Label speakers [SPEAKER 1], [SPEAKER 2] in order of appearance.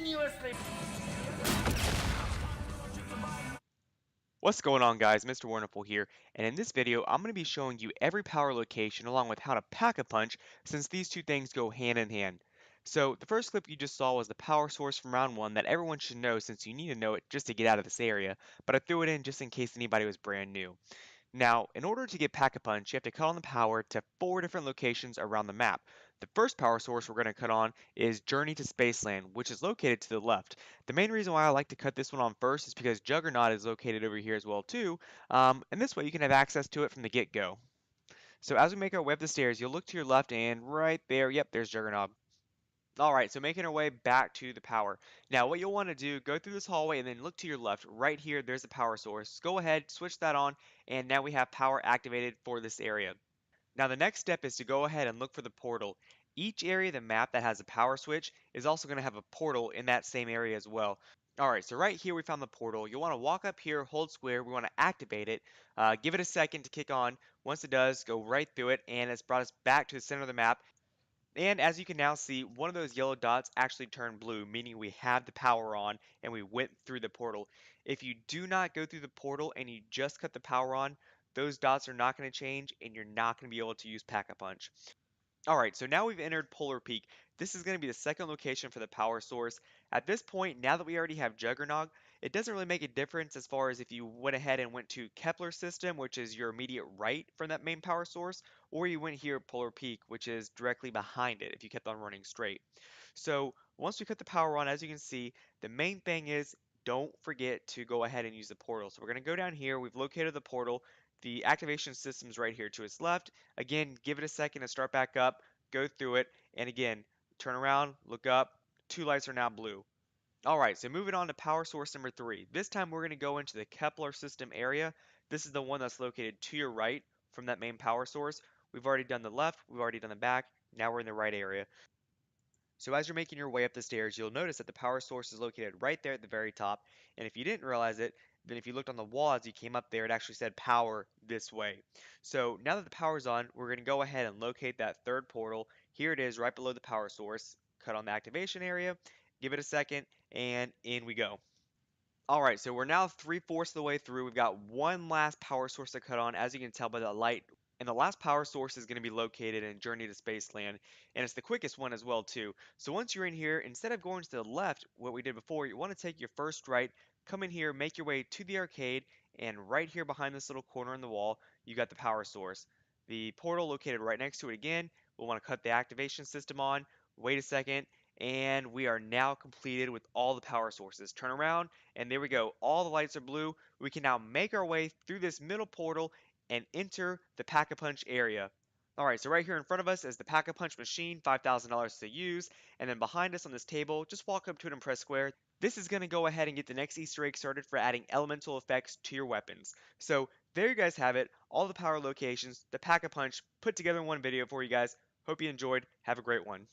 [SPEAKER 1] continuously.
[SPEAKER 2] What's going on, guys? Mr. Wonderful here, and in this video I'm going to be showing you every power location along with how to pack a punch, since these two things go hand in hand. So the first clip you just saw was the power source from round 1 that everyone should know, since you need to know it just to get out of this area, but I threw it in just in case anybody was brand new. Now, in order to get Pack-a-Punch, you have to cut on the power to 4 different locations around the map. The first power source we're going to cut on is Journey to Spaceland, which is located to the left. The main reason why I like to cut this one on first is because Juggernaut is located over here as well too, and this way you can have access to it from the get-go. So as we make our way up the stairs, you'll look to your left and right there, yep, there's Juggernaut. Alright, so making our way back to the power. Now what you'll want to do, go through this hallway and then look to your left. Right here, there's the power source. Go ahead, switch that on, and now we have power activated for this area. Now the next step is to go ahead and look for the portal. Each area of the map that has a power switch is also going to have a portal in that same area as well. Alright, so right here we found the portal. You'll want to walk up here, hold square, we want to activate it. Give it a second to kick on. Once it does, go right through it, and it's brought us back to the center of the map. And as you can now see, one of those yellow dots actually turned blue, meaning we have the power on and we went through the portal. If you do not go through the portal and you just cut the power on, those dots are not going to change and you're not going to be able to use Pack-a-Punch. Alright, so now we've entered Polar Peak. This is going to be the second location for the power source. At this point, now that we already have Juggernog, it doesn't really make a difference as far as if you went ahead and went to Kepler system, which is your immediate right from that main power source, or you went here Polar Peak, which is directly behind it if you kept on running straight. So once we cut the power on, as you can see, the main thing is don't forget to go ahead and use the portal. So we're going to go down here. We've located the portal. The activation system is right here to its left. Again, give it a second to start back up, go through it, and again, turn around, look up, 2 lights are now blue. Alright, so moving on to power source number 3. This time we're going to go into the Kepler system area. This is the one that's located to your right from that main power source. We've already done the left, we've already done the back, now we're in the right area. So as you're making your way up the stairs, you'll notice that the power source is located right there at the very top. And if you didn't realize it, then if you looked on the wall as you came up there, it actually said power this way. So now that the power's on, we're going to go ahead and locate that third portal. Here it is right below the power source. Cut on the activation area, give it a second, and in we go. Alright, so we're now 3/4 of the way through. We've got one last power source to cut on, as you can tell by the light. And the last power source is going to be located in Journey to Spaceland, and it's the quickest one as well too. So once you're in here, instead of going to the left, what we did before, you want to take your first right, come in here, make your way to the arcade, and right here behind this little corner in the wall, you got the power source. The portal located right next to it again. We'll want to cut the activation system on, wait a second, and we are now completed with all the power sources. Turn around, and there we go. All the lights are blue. We can now make our way through this middle portal and enter the Pack-a-Punch area. Alright, so right here in front of us is the Pack-a-Punch machine, $5,000 to use, and then behind us on this table, just walk up to it and press square. This is going to go ahead and get the next Easter egg started for adding elemental effects to your weapons. So there you guys have it, all the power locations, the Pack-a-Punch, put together in one video for you guys. Hope you enjoyed. Have a great one.